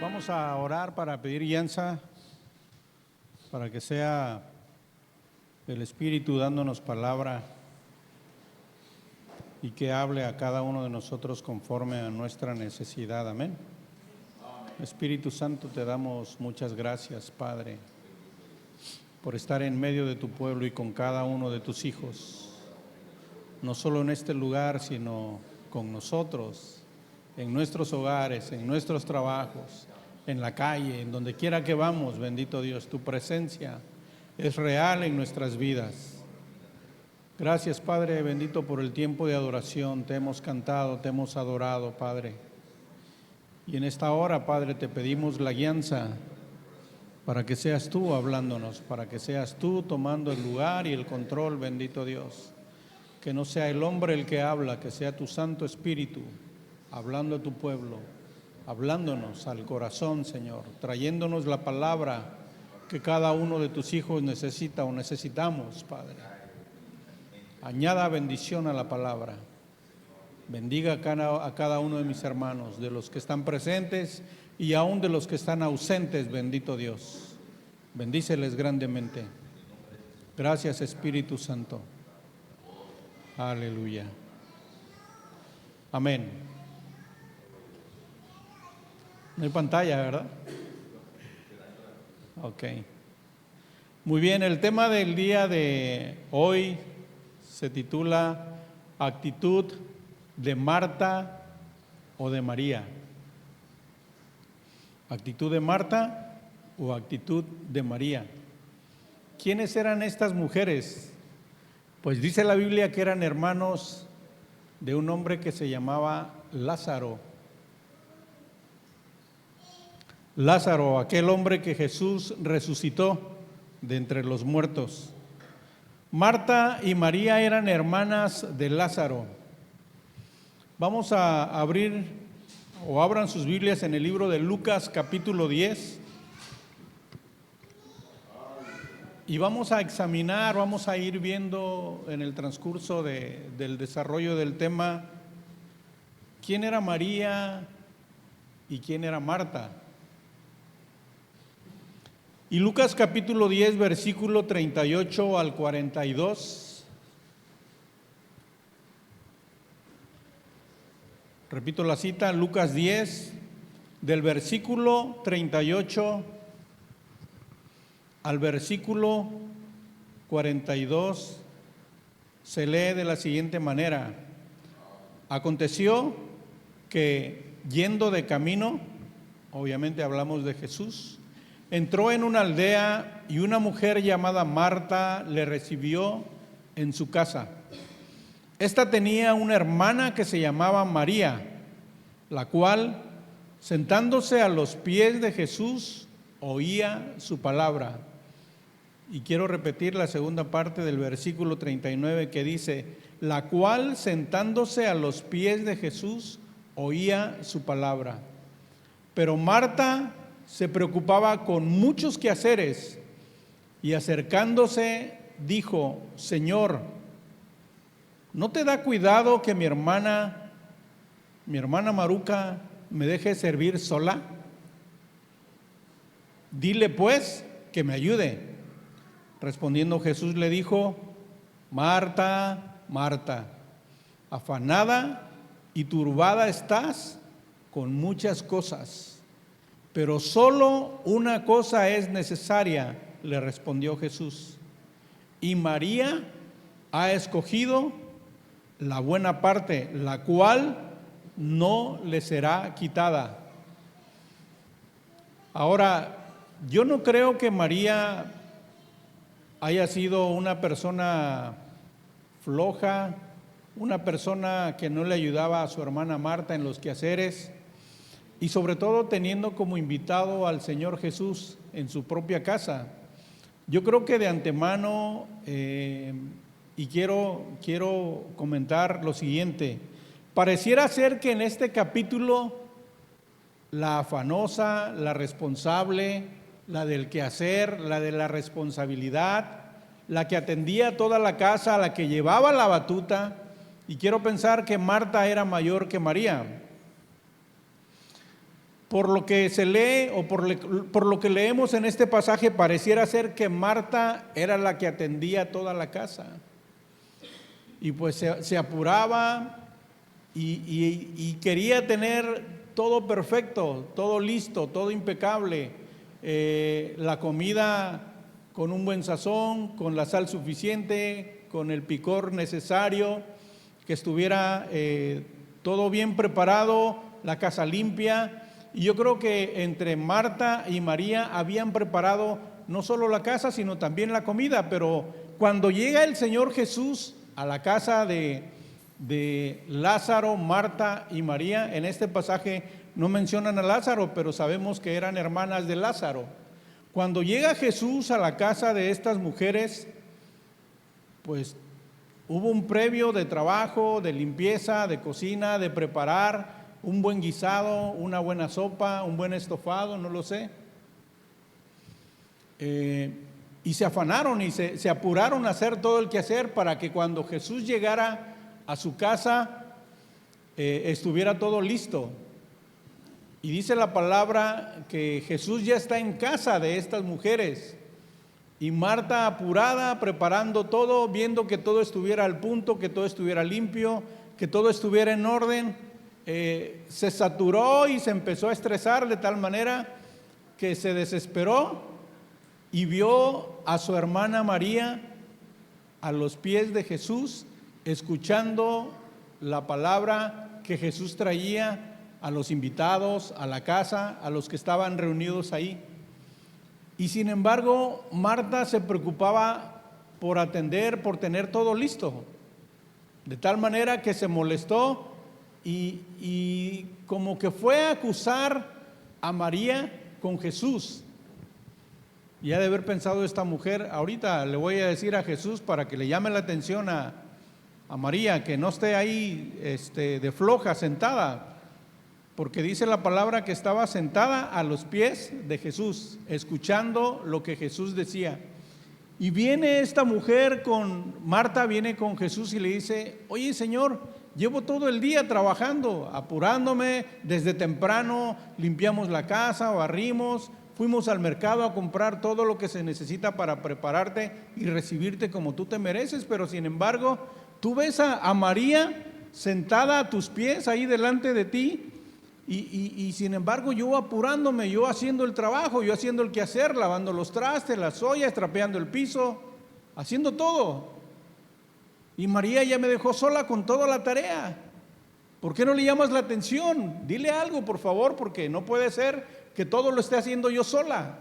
Vamos a orar para pedir guianza, para que sea el Espíritu dándonos palabra y que hable a cada uno de nosotros conforme a nuestra necesidad. Amén. Espíritu Santo, te damos muchas gracias, Padre, por estar en medio de tu pueblo y con cada uno de tus hijos, no solo en este lugar, sino con nosotros, en nuestros hogares, en nuestros trabajos, en la calle, en donde quiera que vamos. Bendito Dios, tu presencia es real en nuestras vidas. Gracias, Padre bendito, por el tiempo de adoración. Te hemos cantado, te hemos adorado, Padre. Y en esta hora, Padre, te pedimos la guianza para que seas tú hablándonos, para que seas tú tomando el lugar y el control, bendito Dios. Que no sea el hombre el que habla, que sea tu Santo Espíritu hablando a tu pueblo, hablándonos al corazón, Señor, trayéndonos la palabra que cada uno de tus hijos necesita o necesitamos, Padre. Añada bendición a la palabra. Bendiga a cada uno de mis hermanos, de los que están presentes y aún de los que están ausentes, bendito Dios. Bendíceles grandemente. Gracias, Espíritu Santo. Aleluya. Amén. No hay pantalla, ¿verdad? Ok. Muy bien, el tema del día de hoy se titula Actitud de Marta o de María. Actitud de Marta o actitud de María. ¿Quiénes eran estas mujeres? Pues dice la Biblia que eran hermanos de un hombre que se llamaba Lázaro. Lázaro, aquel hombre que Jesús resucitó de entre los muertos. Marta y María eran hermanas de Lázaro. Vamos a abrir o abran sus Biblias en el libro de Lucas capítulo 10 y vamos a examinar, vamos a ir viendo en el transcurso del desarrollo del tema quién era María y quién era Marta. Y Lucas capítulo 10, versículo 38 al 42. Repito la cita, Lucas 10, del versículo 38 al versículo 42, se lee de la siguiente manera. Aconteció que yendo de camino, obviamente hablamos de Jesús, entró en una aldea y una mujer llamada Marta le recibió en su casa. Esta tenía una hermana que se llamaba María, la cual, sentándose a los pies de Jesús, oía su palabra. Y quiero repetir la segunda parte del versículo 39 que dice, la cual, sentándose a los pies de Jesús, oía su palabra. Pero Marta se preocupaba con muchos quehaceres y acercándose dijo, Señor, ¿no te da cuidado que mi hermana Maruca me deje servir sola? Dile pues que me ayude. Respondiendo Jesús le dijo, Marta, Marta, afanada y turbada estás con muchas cosas, pero solo una cosa es necesaria, le respondió Jesús. Y María ha escogido la buena parte, la cual no le será quitada. Ahora, yo no creo que María haya sido una persona floja, una persona que no le ayudaba a su hermana Marta en los quehaceres, y sobre todo teniendo como invitado al Señor Jesús en su propia casa. Yo creo que de antemano, y quiero comentar lo siguiente, pareciera ser que en este capítulo la afanosa, la responsable, la del quehacer, la de la responsabilidad, la que atendía toda la casa, la que llevaba la batuta, y quiero pensar que Marta era mayor que María. por lo que se lee o por lo que leemos en este pasaje, pareciera ser que Marta era la que atendía toda la casa. Y pues se apuraba y quería tener todo perfecto, todo listo, todo impecable. La comida con un buen sazón, con la sal suficiente, con el picor necesario, que estuviera todo bien preparado, la casa limpia. Y yo creo que entre Marta y María habían preparado no solo la casa, sino también la comida. Pero cuando llega el Señor Jesús a la casa de Lázaro, Marta y María, en este pasaje no mencionan a Lázaro, pero sabemos que eran hermanas de Lázaro. Cuando llega Jesús a la casa de estas mujeres, pues hubo un previo de trabajo, de limpieza, de cocina, de preparar un buen guisado, una buena sopa, un buen estofado, no lo sé. Y se afanaron y se apuraron a hacer todo el quehacer para que cuando Jesús llegara a su casa estuviera todo listo. Y dice la palabra que Jesús ya está en casa de estas mujeres. Y Marta apurada, preparando todo, viendo que todo estuviera al punto, que todo estuviera limpio, que todo estuviera en orden, se saturó y se empezó a estresar de tal manera que se desesperó y vio a su hermana María a los pies de Jesús, escuchando la palabra que Jesús traía a los invitados, a la casa, a los que estaban reunidos ahí. Y sin embargo, Marta se preocupaba por atender, por tener todo listo, de tal manera que se molestó y como que fue a acusar a María con Jesús. Y ha de haber pensado esta mujer, ahorita le voy a decir a Jesús para que le llame la atención a María, que no esté ahí de floja, sentada. Porque dice la palabra que estaba sentada a los pies de Jesús, escuchando lo que Jesús decía. Y viene esta mujer Marta viene con Jesús y le dice: oye, Señor, llevo todo el día trabajando, apurándome desde temprano, limpiamos la casa, barrimos, fuimos al mercado a comprar todo lo que se necesita para prepararte y recibirte como tú te mereces, pero sin embargo, tú ves a María sentada a tus pies ahí delante de ti. Y sin embargo yo apurándome, yo haciendo el trabajo, yo haciendo el quehacer, lavando los trastes, las ollas, trapeando el piso, haciendo todo. Y María ya me dejó sola con toda la tarea. ¿Por qué no le llamas la atención? Dile algo, por favor, porque no puede ser que todo lo esté haciendo yo sola.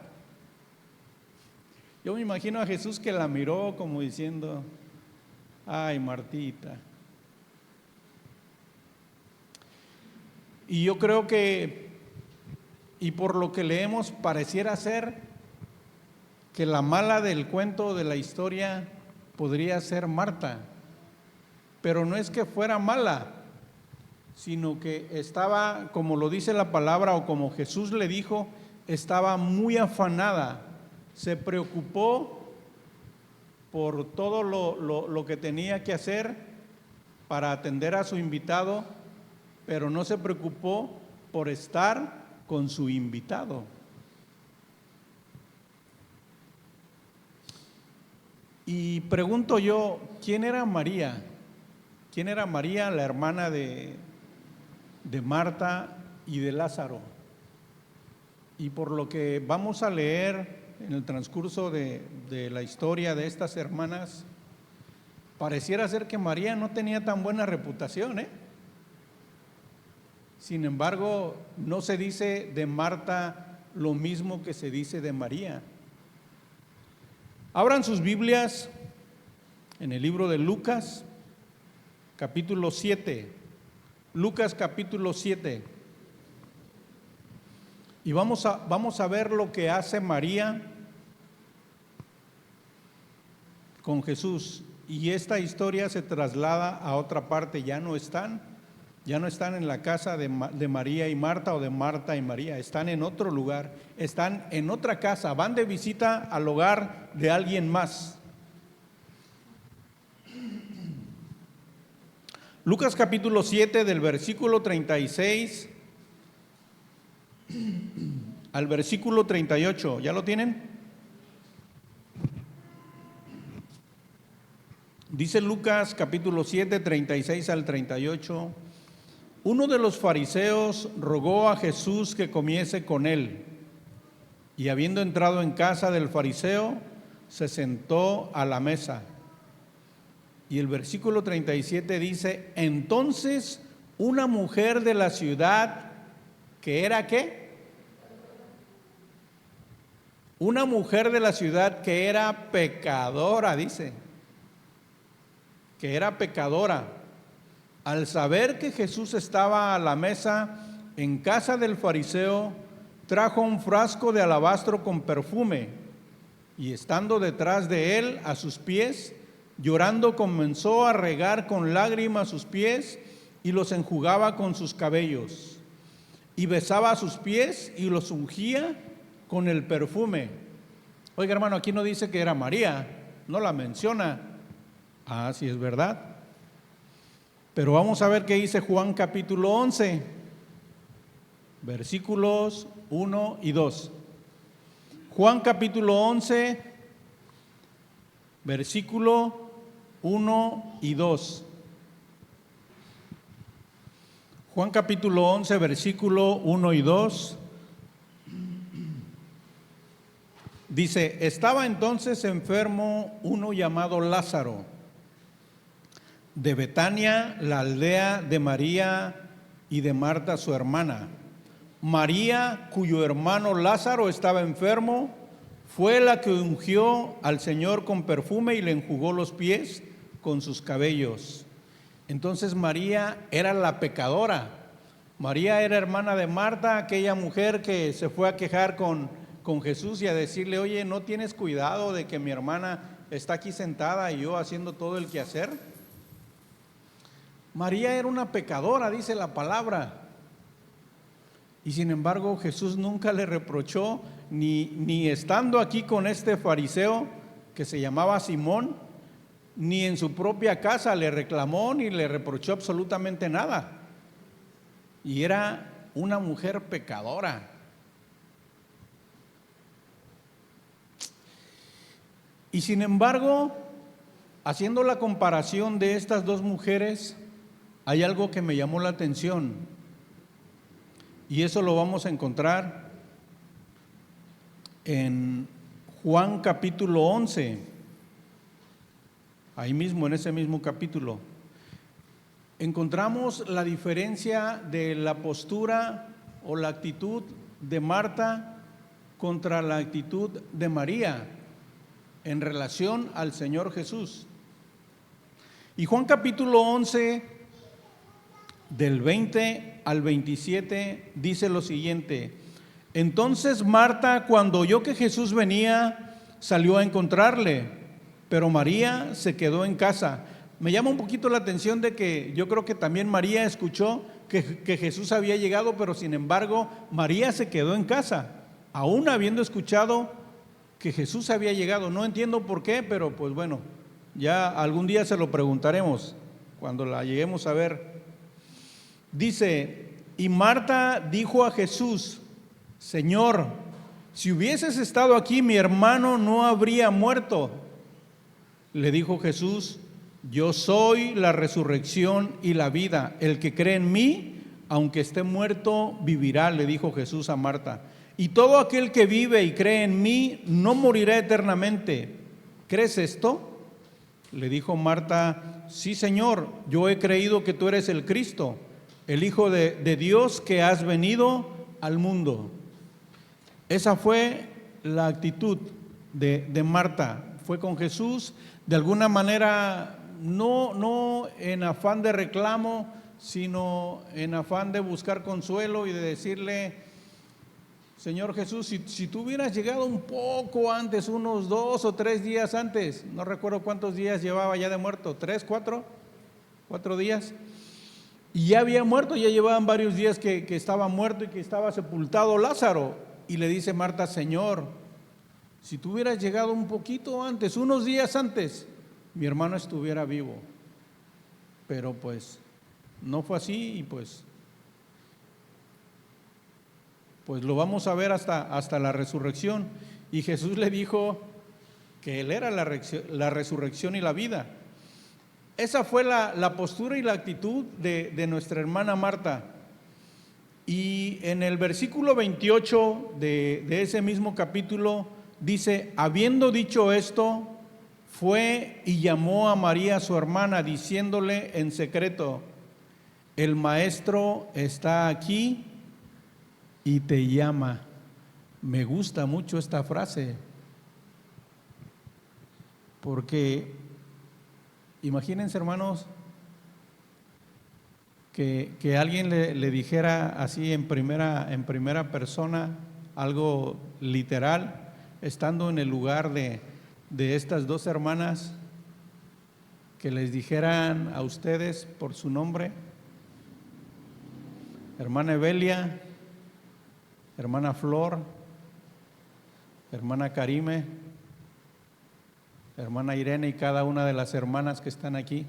Yo me imagino a Jesús que la miró como diciendo: ay, Martita. Y yo creo que, y por lo que leemos, pareciera ser que la mala del cuento, de la historia, podría ser Marta. Pero no es que fuera mala, sino que estaba, como lo dice la palabra o como Jesús le dijo, estaba muy afanada. Se preocupó por todo lo que tenía que hacer para atender a su invitado, pero no se preocupó por estar con su invitado. Y pregunto yo, ¿quién era María? ¿Quién era María, la hermana de Marta y de Lázaro? Y por lo que vamos a leer en el transcurso de la historia de estas hermanas, pareciera ser que María no tenía tan buena reputación, Sin embargo, no se dice de Marta lo mismo que se dice de María. Abran sus Biblias en el libro de Lucas, capítulo 7. Lucas, capítulo 7. Y vamos a ver lo que hace María con Jesús. Y esta historia se traslada a otra parte. Ya no están en la casa de María y Marta o de Marta y María, están en otro lugar, están en otra casa, van de visita al hogar de alguien más. Lucas capítulo 7 del versículo 36 al versículo 38. ¿Ya lo tienen? Dice Lucas capítulo 7, 36 al 38. Uno de los fariseos rogó a Jesús que comiese con él, y habiendo entrado en casa del fariseo, se sentó a la mesa. Y el versículo 37 dice: entonces una mujer de la ciudad, que era ¿qué? Una mujer de la ciudad que era pecadora, dice, que era pecadora, al saber que Jesús estaba a la mesa en casa del fariseo, trajo un frasco de alabastro con perfume, y estando detrás de él a sus pies, llorando, comenzó a regar con lágrimas sus pies y los enjugaba con sus cabellos, y besaba sus pies y los ungía con el perfume. Oiga, hermano, aquí no dice que era María, no la menciona. Ah, sí, es verdad. Pero vamos a ver qué dice Juan capítulo 11, versículos 1 y 2. Juan capítulo 11, versículo 1 y 2. Juan capítulo 11, versículo 1 y 2. Dice: estaba entonces enfermo uno llamado Lázaro, de Betania, la aldea de María y de Marta su hermana. María, cuyo hermano Lázaro estaba enfermo, fue la que ungió al Señor con perfume y le enjugó los pies con sus cabellos. Entonces María era la pecadora. María era hermana de Marta, aquella mujer que se fue a quejar con Jesús y a decirle: oye, ¿no tienes cuidado de que mi hermana está aquí sentada y yo haciendo todo el quehacer? María era una pecadora, dice la palabra. Y sin embargo Jesús nunca le reprochó, ni estando aquí con este fariseo que se llamaba Simón, ni en su propia casa le reclamó ni le reprochó absolutamente nada. Y era una mujer pecadora. Y sin embargo, haciendo la comparación de estas dos mujeres, hay algo que me llamó la atención, y eso lo vamos a encontrar en Juan capítulo 11, ahí mismo, en ese mismo capítulo. Encontramos la diferencia de la postura o la actitud de Marta contra la actitud de María en relación al Señor Jesús. Y Juan capítulo 11, del 20 al 27, dice lo siguiente: entonces Marta, cuando oyó que Jesús venía, salió a encontrarle, pero María se quedó en casa. Me llama un poquito la atención de que yo creo que también María escuchó que Jesús había llegado, pero sin embargo María se quedó en casa, aún habiendo escuchado que Jesús había llegado. No entiendo por qué, pero pues bueno, ya algún día se lo preguntaremos cuando la lleguemos a ver. Dice: y Marta dijo a Jesús: Señor, si hubieses estado aquí, mi hermano no habría muerto. Le dijo Jesús: yo soy la resurrección y la vida. El que cree en mí, aunque esté muerto, vivirá, le dijo Jesús a Marta. Y todo aquel que vive y cree en mí no morirá eternamente. ¿Crees esto? Le dijo Marta: sí, Señor, yo he creído que tú eres el Cristo, el Hijo de Dios, que has venido al mundo. Esa fue la actitud de Marta. Fue con Jesús de alguna manera, no en afán de reclamo, sino en afán de buscar consuelo y de decirle: Señor Jesús, si tú hubieras llegado un poco antes, unos 2 o 3 días antes, no recuerdo cuántos días llevaba ya de muerto, 3, 4 días, y ya había muerto, ya llevaban varios días que estaba muerto y que estaba sepultado Lázaro. Y le dice Marta: Señor, si tú hubieras llegado un poquito antes, unos días antes, mi hermano estuviera vivo. Pero pues no fue así, y pues pues lo vamos a ver hasta la resurrección. Y Jesús le dijo que Él era la resurrección y la vida. Esa fue la postura y la actitud de nuestra hermana Marta. Y en el versículo 28 de ese mismo capítulo dice: habiendo dicho esto, fue y llamó a María su hermana, diciéndole en secreto: el maestro está aquí y te llama. Me gusta mucho esta frase, porque imagínense, hermanos, que alguien le dijera así en primera persona, algo literal, estando en el lugar de estas dos hermanas, que les dijeran a ustedes por su nombre: hermana Evelia, hermana Flor, hermana Karime, hermana Irene y cada una de las hermanas que están aquí,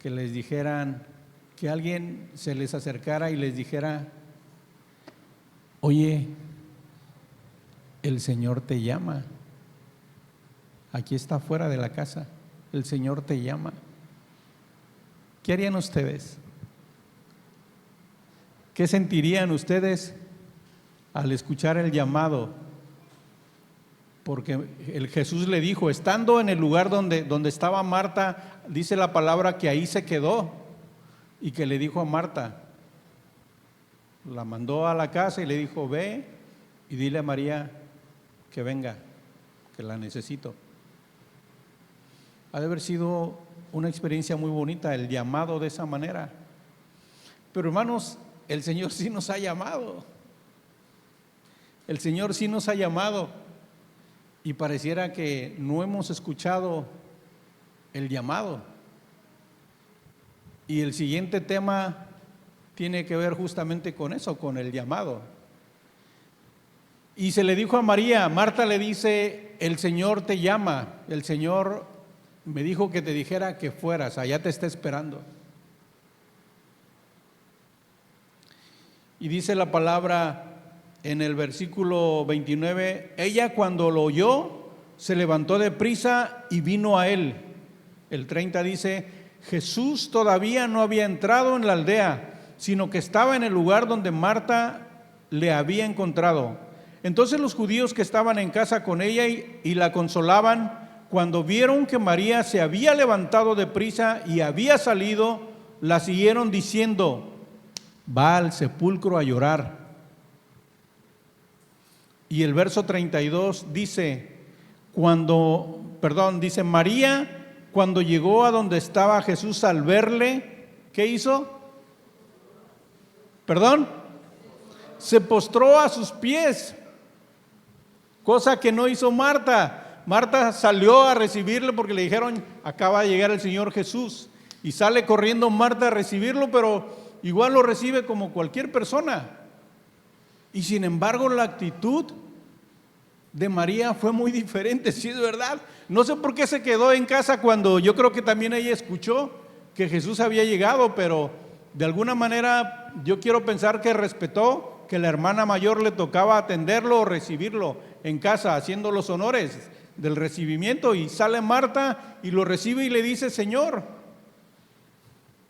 que les dijeran, que alguien se les acercara y les dijera: oye, el Señor te llama, aquí está fuera de la casa, el Señor te llama. ¿Qué harían ustedes? ¿Qué sentirían ustedes al escuchar el llamado? Porque el Jesús le dijo, estando en el lugar donde estaba Marta, dice la palabra que ahí se quedó, y que le dijo a Marta, la mandó a la casa y le dijo: ve y dile a María que venga, que la necesito. Ha de haber sido una experiencia muy bonita el llamado de esa manera. Pero hermanos, el Señor sí nos ha llamado. El Señor sí nos ha llamado. Y pareciera que no hemos escuchado el llamado. Y el siguiente tema tiene que ver justamente con eso, con el llamado. Y se le dijo a María, Marta le dice: el Señor te llama, el Señor me dijo que te dijera que fueras, allá te está esperando. Y dice la palabra en el versículo 29, ella cuando lo oyó, se levantó de prisa y vino a él. El 30 dice: Jesús todavía no había entrado en la aldea, sino que estaba en el lugar donde Marta le había encontrado. Entonces los judíos que estaban en casa con ella y la consolaban, cuando vieron que María se había levantado de prisa y había salido, la siguieron diciendo: va al sepulcro a llorar. Y el verso 32 dice, dice María, cuando llegó a donde estaba Jesús al verle, ¿qué hizo? Se postró a sus pies, cosa que no hizo Marta. Marta salió a recibirle porque le dijeron: acaba de llegar el Señor Jesús. Y sale corriendo Marta a recibirlo, pero igual lo recibe como cualquier persona. Y sin embargo la actitud de María fue muy diferente, sí es verdad. No sé por qué se quedó en casa cuando yo creo que también ella escuchó que Jesús había llegado, pero de alguna manera yo quiero pensar que respetó que la hermana mayor le tocaba atenderlo o recibirlo en casa, haciendo los honores del recibimiento. Y sale Marta y lo recibe y le dice: Señor,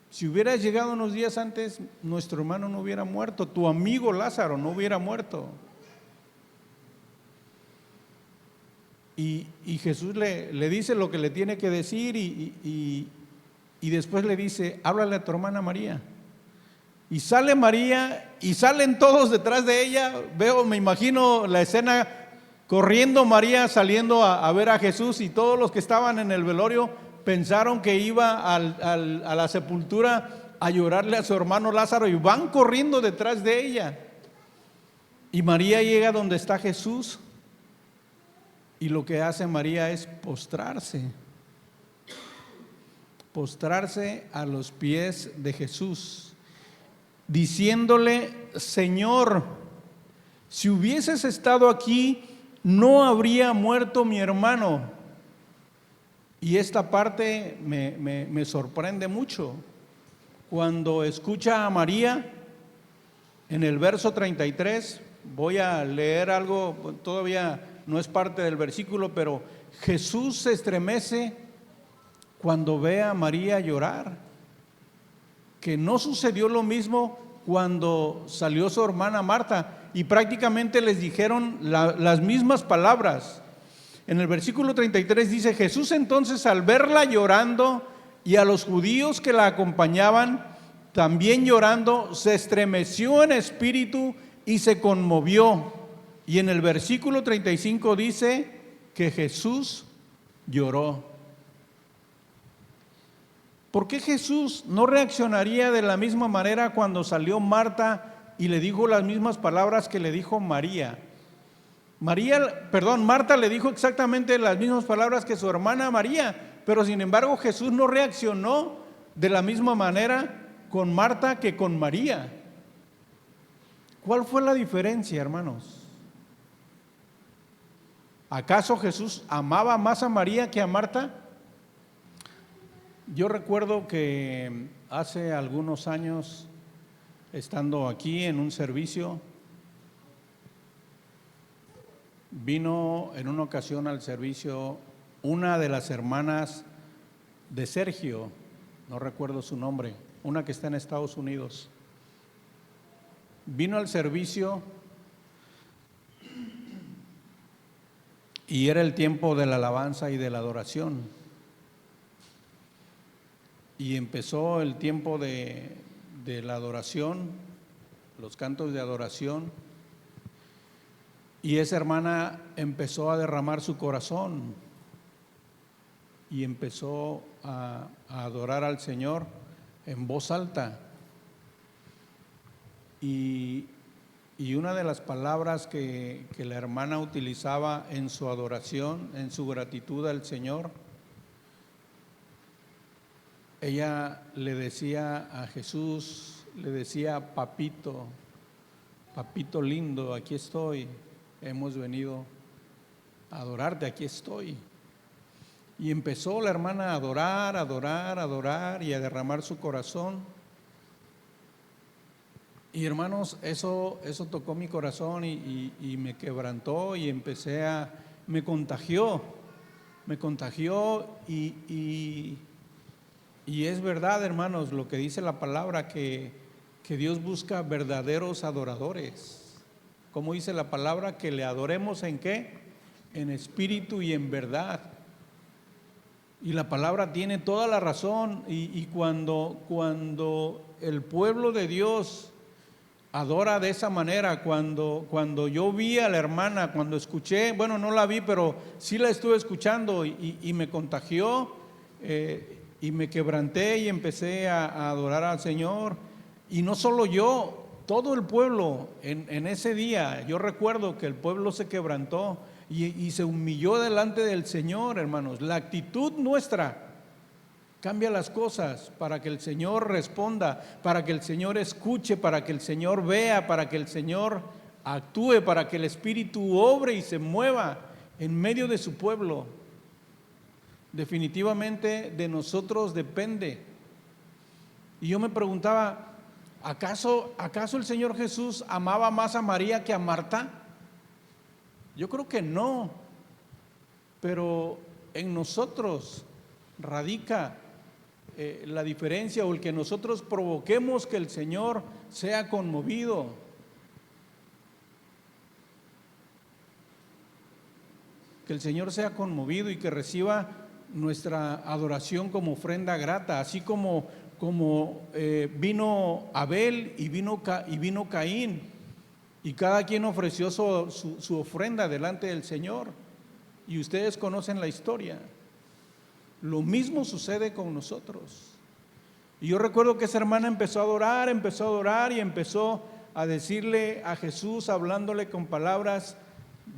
si hubieras llegado unos días antes, nuestro hermano no hubiera muerto, tu amigo Lázaro no hubiera muerto. Y Jesús le dice lo que le tiene que decir y después le dice: háblale a tu hermana María. Y sale María y salen todos detrás de ella. Me imagino la escena, corriendo María saliendo a ver a Jesús, y todos los que estaban en el velorio pensaron que iba a la sepultura a llorarle a su hermano Lázaro, y van corriendo detrás de ella. Y María llega donde está Jesús, y lo que hace María es postrarse a los pies de Jesús, diciéndole: Señor, si hubieses estado aquí, no habría muerto mi hermano. Y esta parte me sorprende mucho. Cuando escucha a María, en el verso 33, voy a leer algo, todavía no es parte del versículo, pero Jesús se estremece cuando ve a María llorar, que no sucedió lo mismo cuando salió su hermana Marta y prácticamente les dijeron las mismas palabras. En el versículo 33 dice: Jesús entonces, al verla llorando y a los judíos que la acompañaban también llorando, se estremeció en espíritu y se conmovió. Y en el versículo 35 dice que Jesús lloró. ¿Por qué Jesús no reaccionaría de la misma manera cuando salió Marta y le dijo las mismas palabras que le dijo María? Marta le dijo exactamente las mismas palabras que su hermana María, pero sin embargo Jesús no reaccionó de la misma manera con Marta que con María. ¿Cuál fue la diferencia, hermanos? ¿Acaso Jesús amaba más a María que a Marta? Yo recuerdo que hace algunos años, estando aquí en un servicio, vino en una ocasión al servicio una de las hermanas de Sergio, no recuerdo su nombre, una que está en Estados Unidos. Vino al servicio y era el tiempo de la alabanza y de la adoración. Y empezó el tiempo de la adoración, los cantos de adoración, y esa hermana empezó a derramar su corazón y empezó a adorar al Señor en voz alta. Y una de las palabras que la hermana utilizaba en su adoración, en su gratitud al Señor, ella le decía a Jesús, le decía: papito, papito lindo, aquí estoy, hemos venido a adorarte, aquí estoy. Y empezó la hermana a adorar, adorar, adorar y a derramar su corazón. Y hermanos, eso tocó mi corazón y me quebrantó y me contagió y es verdad, hermanos, lo que dice la palabra, que Dios busca verdaderos adoradores. ¿Cómo dice la palabra? Que le adoremos ¿en qué? En espíritu y en verdad. Y la palabra tiene toda la razón. Y cuando el pueblo de Dios adora de esa manera, cuando yo vi a la hermana, cuando escuché, bueno, no la vi, pero sí la estuve escuchando y me contagió, y me quebranté y empecé a adorar al Señor. Y no solo yo, todo el pueblo en ese día, yo recuerdo que el pueblo se quebrantó y se humilló delante del Señor, hermanos. La actitud nuestra cambia las cosas para que el Señor responda, para que el Señor escuche, para que el Señor vea, para que el Señor actúe, para que el Espíritu obre y se mueva en medio de su pueblo. Definitivamente de nosotros depende. Y yo me preguntaba, ¿acaso el Señor Jesús amaba más a María que a Marta? Yo creo que no, pero en nosotros radica la diferencia, o el que nosotros provoquemos que el Señor sea conmovido. Que el Señor sea conmovido y que reciba nuestra adoración como ofrenda grata, así como vino Abel y vino Caín, y cada quien ofreció su ofrenda delante del Señor, y ustedes conocen la historia. Lo mismo sucede con nosotros. Y yo recuerdo que esa hermana empezó a adorar y empezó a decirle a Jesús, hablándole con palabras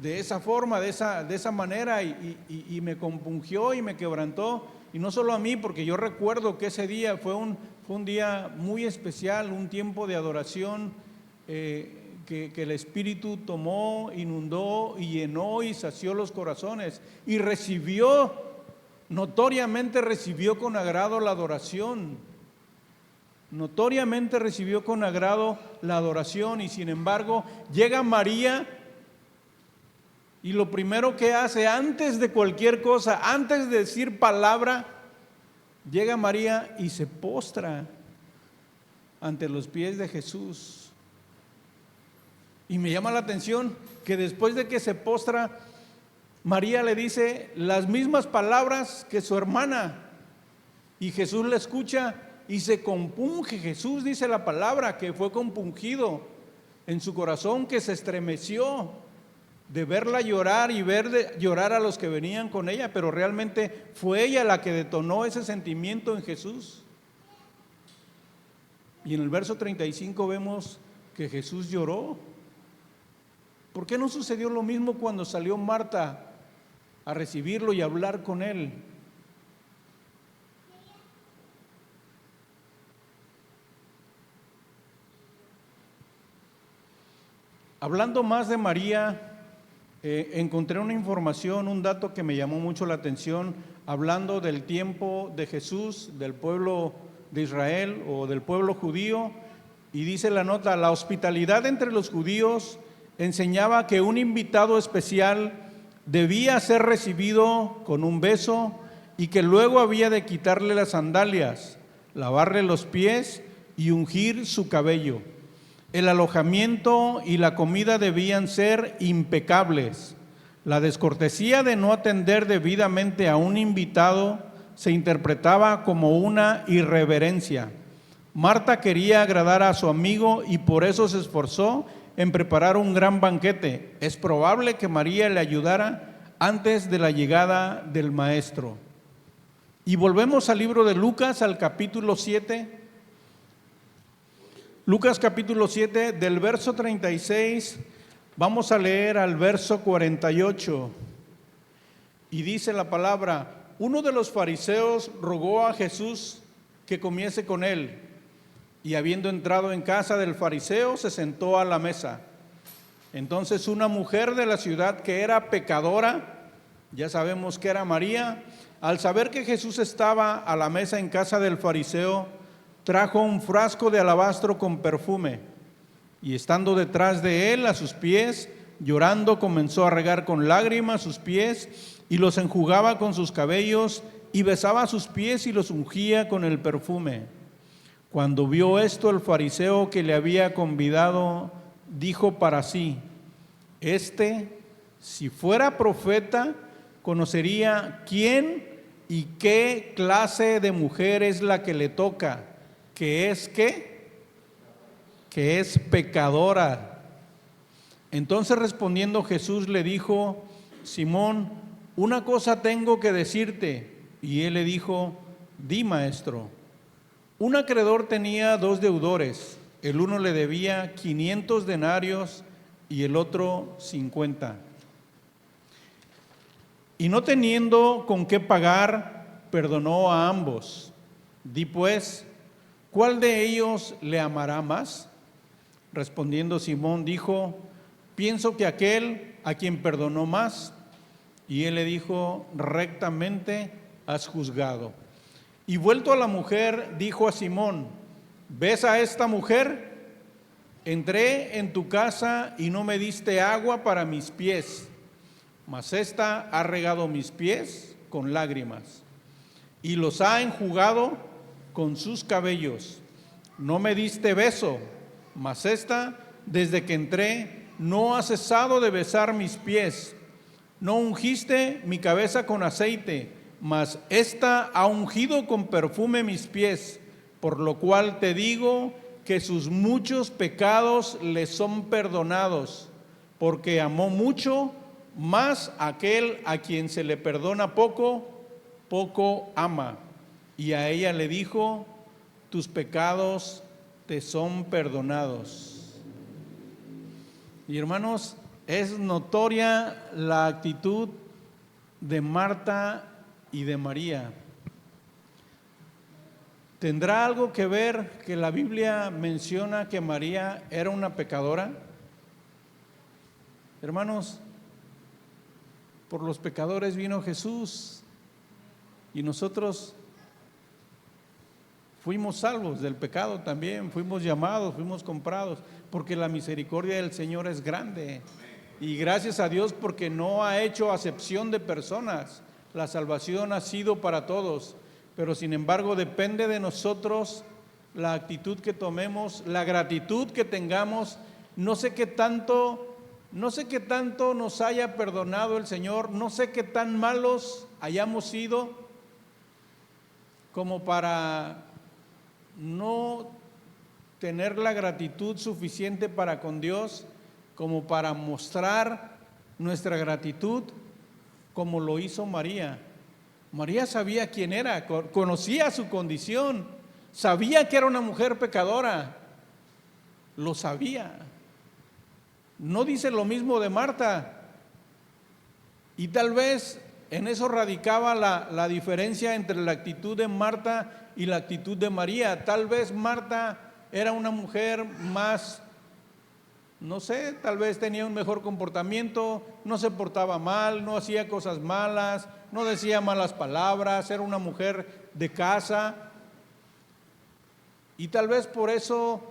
de esa forma, de esa manera, y me compungió y me quebrantó. Y no solo a mí, porque yo recuerdo que ese día fue un día muy especial, un tiempo de adoración que el Espíritu tomó, inundó y llenó y sació los corazones, y notoriamente recibió con agrado la adoración. Notoriamente recibió con agrado la adoración y sin embargo llega María y lo primero que hace antes de cualquier cosa, antes de decir palabra, llega María y se postra ante los pies de Jesús. Y me llama la atención que después de que se postra, María le dice las mismas palabras que su hermana y Jesús la escucha y se compunge. Jesús dice la palabra que fue compungido en su corazón, que se estremeció de verla llorar y ver llorar a los que venían con ella, pero realmente fue ella la que detonó ese sentimiento en Jesús. Y en el verso 35 vemos que Jesús lloró. ¿Por qué no sucedió lo mismo cuando salió Marta a recibirlo y a hablar con él? Hablando más de María, encontré una información, un dato que me llamó mucho la atención, hablando del tiempo de Jesús, del pueblo de Israel o del pueblo judío, y dice la nota: la hospitalidad entre los judíos enseñaba que un invitado especial debía ser recibido con un beso y que luego había de quitarle las sandalias, lavarle los pies y ungir su cabello. El alojamiento y la comida debían ser impecables. La descortesía de no atender debidamente a un invitado se interpretaba como una irreverencia. Marta quería agradar a su amigo y por eso se esforzó en preparar un gran banquete. Es probable que María le ayudara antes de la llegada del maestro. Y volvemos al libro de Lucas, al capítulo 7. Lucas capítulo 7, del verso 36, vamos a leer al verso 48. Y dice la palabra: uno de los fariseos rogó a Jesús que comiese con él. Y habiendo entrado en casa del fariseo, se sentó a la mesa. Entonces una mujer de la ciudad que era pecadora, ya sabemos que era María, al saber que Jesús estaba a la mesa en casa del fariseo, trajo un frasco de alabastro con perfume, y estando detrás de él a sus pies, llorando, comenzó a regar con lágrimas sus pies y los enjugaba con sus cabellos y besaba sus pies y los ungía con el perfume. Cuando vio esto, el fariseo que le había convidado dijo para sí: si fuera profeta, conocería quién y qué clase de mujer es la que le toca, que es pecadora. Entonces respondiendo Jesús le dijo: Simón, una cosa tengo que decirte. Y él le dijo: di, maestro. Un acreedor tenía 2 deudores. El uno le debía 500 denarios y el otro 50. Y no teniendo con qué pagar, perdonó a ambos. Di pues, ¿cuál de ellos le amará más? Respondiendo Simón dijo: pienso que aquel a quien perdonó más. Y él le dijo: rectamente has juzgado. Y vuelto a la mujer, dijo a Simón: ¿ves a esta mujer? Entré en tu casa y no me diste agua para mis pies, mas ésta ha regado mis pies con lágrimas y los ha enjugado con sus cabellos. No me diste beso, mas ésta, desde que entré, no ha cesado de besar mis pies. No ungiste mi cabeza con aceite, mas ésta ha ungido con perfume mis pies, por lo cual te digo que sus muchos pecados le son perdonados, porque amó mucho, más aquel a quien se le perdona poco, poco ama. Y a ella le dijo: tus pecados te son perdonados. Y hermanos, es notoria la actitud de Marta y de María. ¿Tendrá algo que ver que la Biblia menciona que María era una pecadora? Hermanos, por los pecadores vino Jesús y nosotros fuimos salvos del pecado también, fuimos llamados, fuimos comprados, porque la misericordia del Señor es grande. Y gracias a Dios porque no ha hecho acepción de personas. La salvación ha sido para todos, pero sin embargo depende de nosotros la actitud que tomemos, la gratitud que tengamos. No sé qué tanto nos haya perdonado el Señor, no sé qué tan malos hayamos sido como para no tener la gratitud suficiente para con Dios, como para mostrar nuestra gratitud, como lo hizo María. María sabía quién era, conocía su condición, sabía que era una mujer pecadora, lo sabía. No dice lo mismo de Marta, y tal vez en eso radicaba la diferencia entre la actitud de Marta y la actitud de María. Tal vez Marta era una mujer más, no sé, tal vez tenía un mejor comportamiento, no se portaba mal, no hacía cosas malas, no decía malas palabras, era una mujer de casa, y tal vez por eso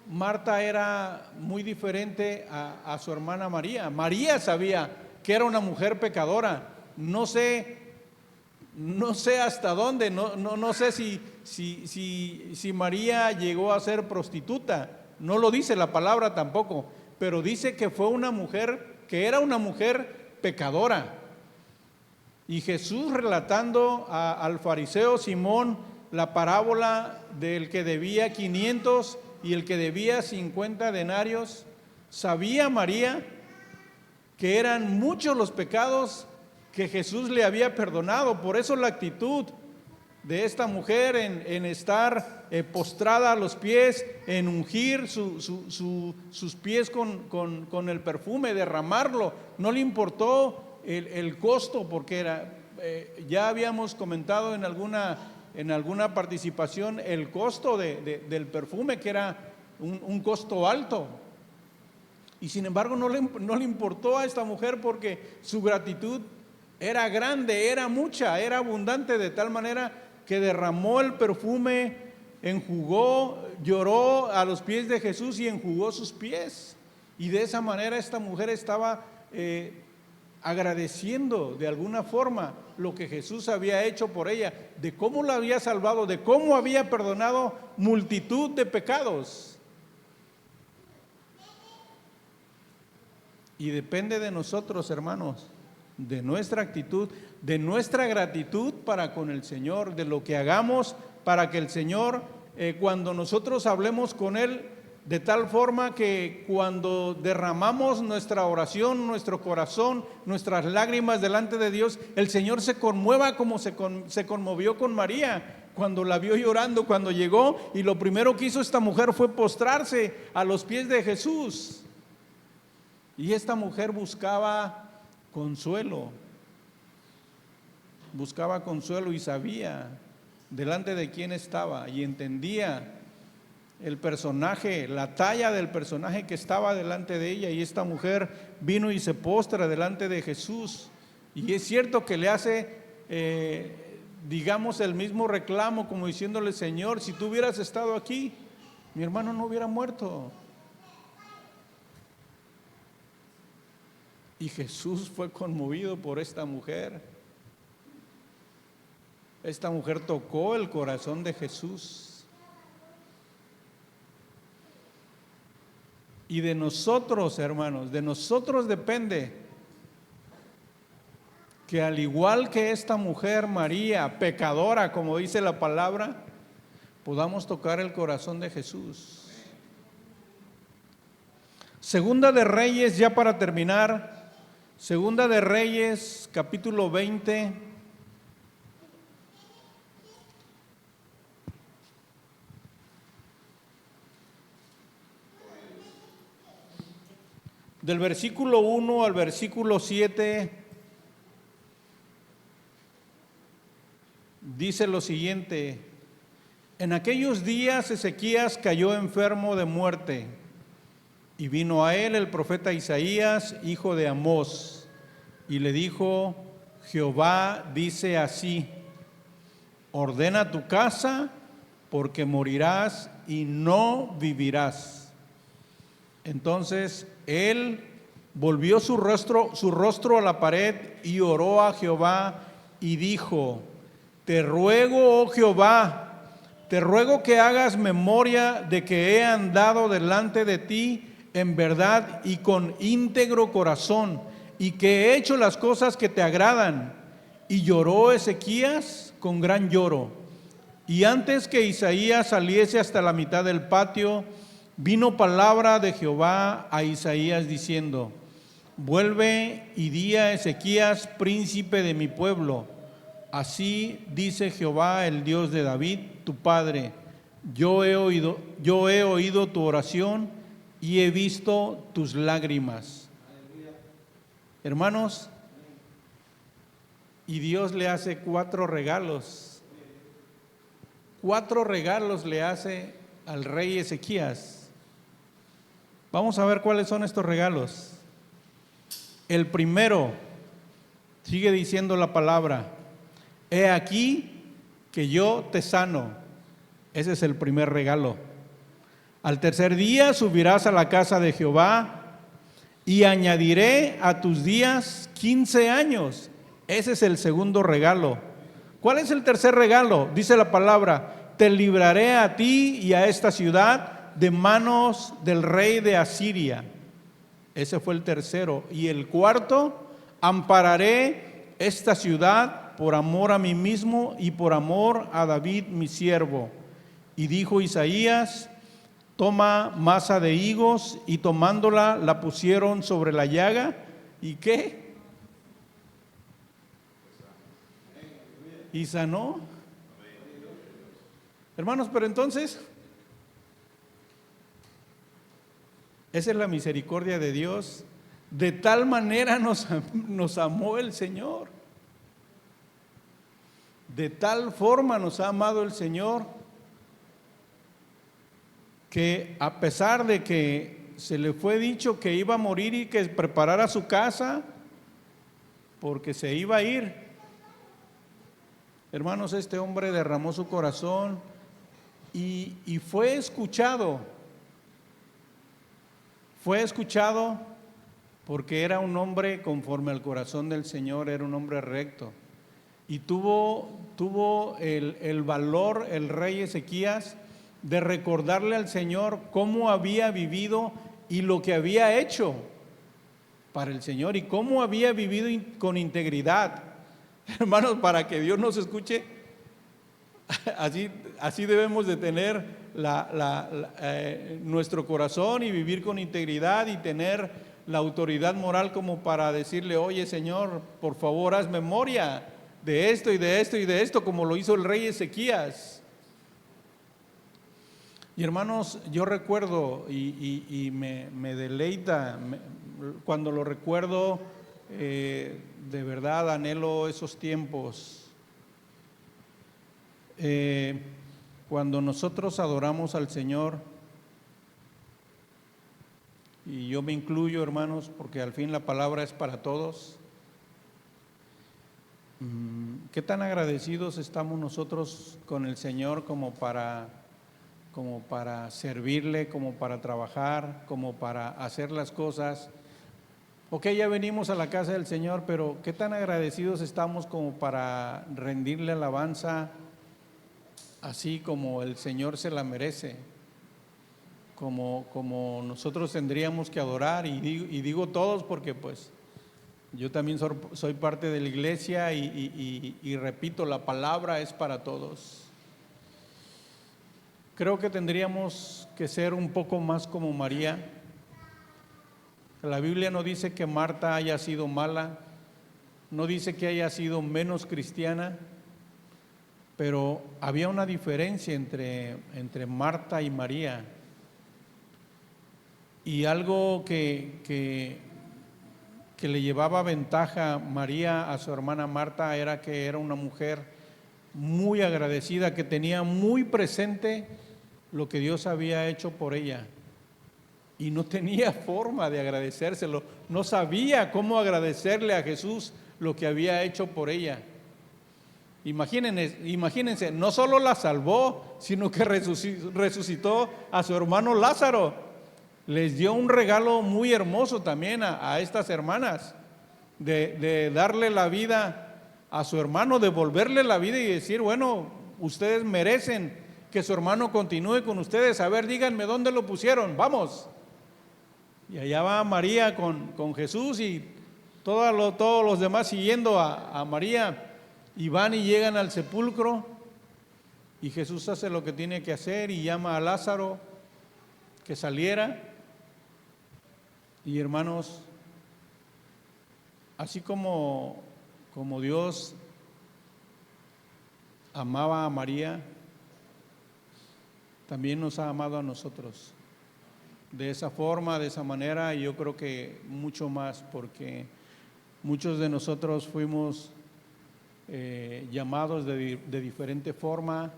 Marta era muy diferente a su hermana María. María sabía que era una mujer pecadora. No sé hasta dónde, no sé si María llegó a ser prostituta, no lo dice la palabra tampoco, pero dice que fue una mujer, que era una mujer pecadora. Y Jesús, relatando al fariseo Simón la parábola del que debía 500 y el que debía 50 denarios, sabía María que eran muchos los pecados que Jesús le había perdonado. Por eso la actitud de esta mujer en estar postrada a los pies, en ungir sus pies con el perfume, derramarlo, no le importó el costo, porque ya habíamos comentado en alguna participación el costo del perfume, que era un costo alto. Y sin embargo no le importó a esta mujer, porque su gratitud era grande, era mucha, era abundante, de tal manera que derramó el perfume, enjugó, lloró a los pies de Jesús y enjugó sus pies. Y de esa manera esta mujer estaba agradeciendo de alguna forma lo que Jesús había hecho por ella, de cómo la había salvado, de cómo había perdonado multitud de pecados. Y depende de nosotros, hermanos, de nuestra actitud, de nuestra gratitud para con el Señor, de lo que hagamos para que el Señor, cuando nosotros hablemos con Él, de tal forma que cuando derramamos nuestra oración, nuestro corazón, nuestras lágrimas delante de Dios, el Señor se conmueva como se conmovió con María cuando la vio llorando, cuando llegó, y lo primero que hizo esta mujer fue postrarse a los pies de Jesús. Y esta mujer buscaba consuelo y sabía delante de quién estaba, y entendía el personaje, la talla del personaje que estaba delante de ella. Y esta mujer vino y se postra delante de Jesús, y es cierto que le hace digamos el mismo reclamo, como diciéndole: Señor, si tú hubieras estado aquí, mi hermano no hubiera muerto. Y Jesús fue conmovido por esta mujer. Esta mujer tocó el corazón de Jesús. Y de nosotros, hermanos, de nosotros depende que, al igual que esta mujer María, pecadora, como dice la palabra, podamos tocar el corazón de Jesús. Segunda de Reyes, ya para terminar, Segunda de Reyes, capítulo 20. Del versículo 1 al versículo 7, dice lo siguiente: en aquellos días Ezequías cayó enfermo de muerte, y vino a él el profeta Isaías, hijo de Amós, y le dijo: Jehová dice así: ordena tu casa, porque morirás y no vivirás. Entonces él volvió su rostro a la pared y oró a Jehová y dijo: te ruego, oh Jehová, te ruego que hagas memoria de que he andado delante de ti en verdad y con íntegro corazón, y que he hecho las cosas que te agradan. Y lloró Ezequías con gran lloro. Y antes que Isaías saliese hasta la mitad del patio, vino palabra de Jehová a Isaías diciendo: vuelve y di a Ezequías, príncipe de mi pueblo: así dice Jehová, el Dios de David, tu padre: yo he oído tu oración y he visto tus lágrimas. Hermanos, y Dios le hace 4 regalos. 4 regalos le hace al rey Ezequías. Vamos a ver cuáles son estos regalos. El primero, sigue diciendo la palabra: he aquí que yo te sano. Ese es el primer regalo. Al tercer día subirás a la casa de Jehová y añadiré a tus días 15 años. Ese es el segundo regalo. ¿Cuál es el tercer regalo? Dice la palabra: te libraré a ti y a esta ciudad de manos del rey de Asiria. Ese fue el tercero. Y el cuarto: ampararé esta ciudad por amor a mí mismo y por amor a David mi siervo. Y dijo Isaías: toma masa de higos, y tomándola la pusieron sobre la llaga. ¿Y qué? Y sanó. Hermanos, pero entonces, esa es la misericordia de Dios. De tal manera nos amó el Señor. De tal forma nos ha amado el Señor, que a pesar de que se le fue dicho que iba a morir y que preparara su casa, porque se iba a ir, hermanos, este hombre derramó su corazón y fue escuchado. Fue escuchado porque era un hombre conforme al corazón del Señor, era un hombre recto. Y tuvo el valor el rey Ezequías de recordarle al Señor cómo había vivido y lo que había hecho para el Señor y cómo había vivido con integridad. Hermanos, para que Dios nos escuche, así debemos de tener nuestro corazón y vivir con integridad y tener la autoridad moral como para decirle: oye, Señor, por favor, haz memoria de esto y de esto y de esto, como lo hizo el rey Ezequías. Y hermanos, yo recuerdo y me deleita, cuando lo recuerdo, de verdad anhelo esos tiempos. Cuando nosotros adoramos al Señor, y yo me incluyo, hermanos, porque al fin la palabra es para todos. ¿Qué tan agradecidos estamos nosotros con el Señor como para servirle, como para trabajar, como para hacer las cosas? Ok, ya venimos a la casa del Señor, pero ¿qué tan agradecidos estamos como para rendirle alabanza así como el Señor se la merece? Como nosotros tendríamos que adorar, y digo todos porque pues yo también soy parte de la iglesia y repito, la palabra es para todos. Creo que tendríamos que ser un poco más como María. La Biblia no dice que Marta haya sido mala, no dice que haya sido menos cristiana, pero había una diferencia entre Marta y María. Y algo que le llevaba ventaja María a su hermana Marta era que era una mujer muy agradecida, que tenía muy presente lo que Dios había hecho por ella y no tenía forma de agradecérselo, no sabía cómo agradecerle a Jesús lo que había hecho por ella. Imagínense, no solo la salvó, sino que resucitó a su hermano Lázaro. Les dio un regalo muy hermoso también a estas hermanas, de darle la vida a su hermano, devolverle la vida y decir, bueno, ustedes merecen que su hermano continúe con ustedes. A ver, díganme dónde lo pusieron, vamos. Y allá va María con Jesús y todos los demás siguiendo a María. Y van y llegan al sepulcro y Jesús hace lo que tiene que hacer y llama a Lázaro que saliera. Y hermanos, así como Dios amaba a María, también nos ha amado a nosotros. De esa forma, de esa manera, y yo creo que mucho más, porque muchos de nosotros fuimos llamados de diferente forma,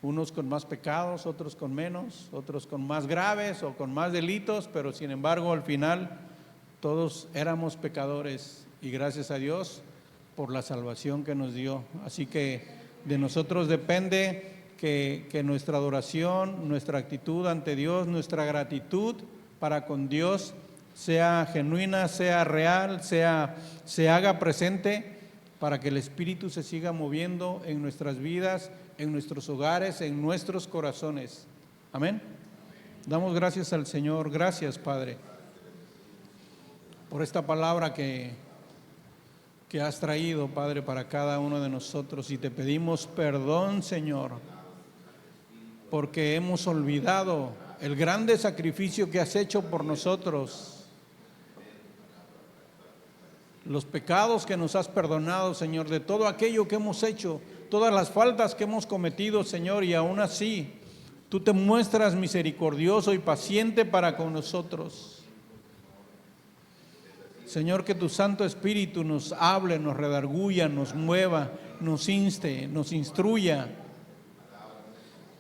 unos con más pecados, otros con menos, otros con más graves o con más delitos, pero sin embargo al final todos éramos pecadores y gracias a Dios por la salvación que nos dio. Así que de nosotros depende que nuestra adoración, nuestra actitud ante Dios, nuestra gratitud para con Dios sea genuina, sea real, se haga presente, para que el Espíritu se siga moviendo en nuestras vidas, en nuestros hogares, en nuestros corazones. Amén. Damos gracias al Señor. Gracias, Padre, por esta palabra que has traído, Padre, para cada uno de nosotros. Y te pedimos perdón, Señor, porque hemos olvidado el grande sacrificio que has hecho por nosotros, los pecados que nos has perdonado, Señor, de todo aquello que hemos hecho, todas las faltas que hemos cometido, Señor, y aún así tú te muestras misericordioso y paciente para con nosotros. Señor, que tu Santo Espíritu nos hable, nos redarguya, nos mueva, nos inste, nos instruya,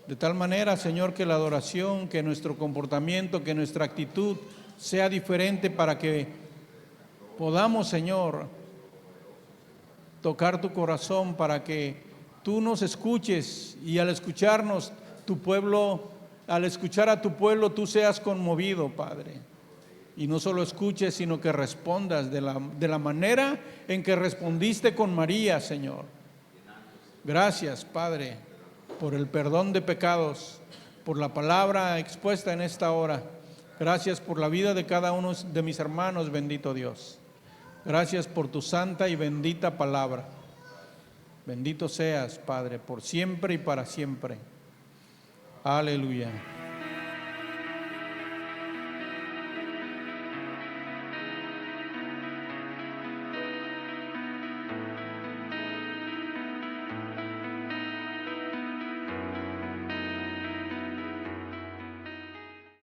de tal manera, Señor, que la adoración, que nuestro comportamiento, que nuestra actitud sea diferente, para que podamos, Señor, tocar tu corazón, para que tú nos escuches y al escucharnos tu pueblo, al escuchar a tu pueblo, tú seas conmovido, Padre. Y no solo escuches, sino que respondas de la manera en que respondiste con María, Señor. Gracias, Padre, por el perdón de pecados, por la palabra expuesta en esta hora. Gracias por la vida de cada uno de mis hermanos, bendito Dios. Gracias por tu santa y bendita palabra. Bendito seas, Padre, por siempre y para siempre. Aleluya.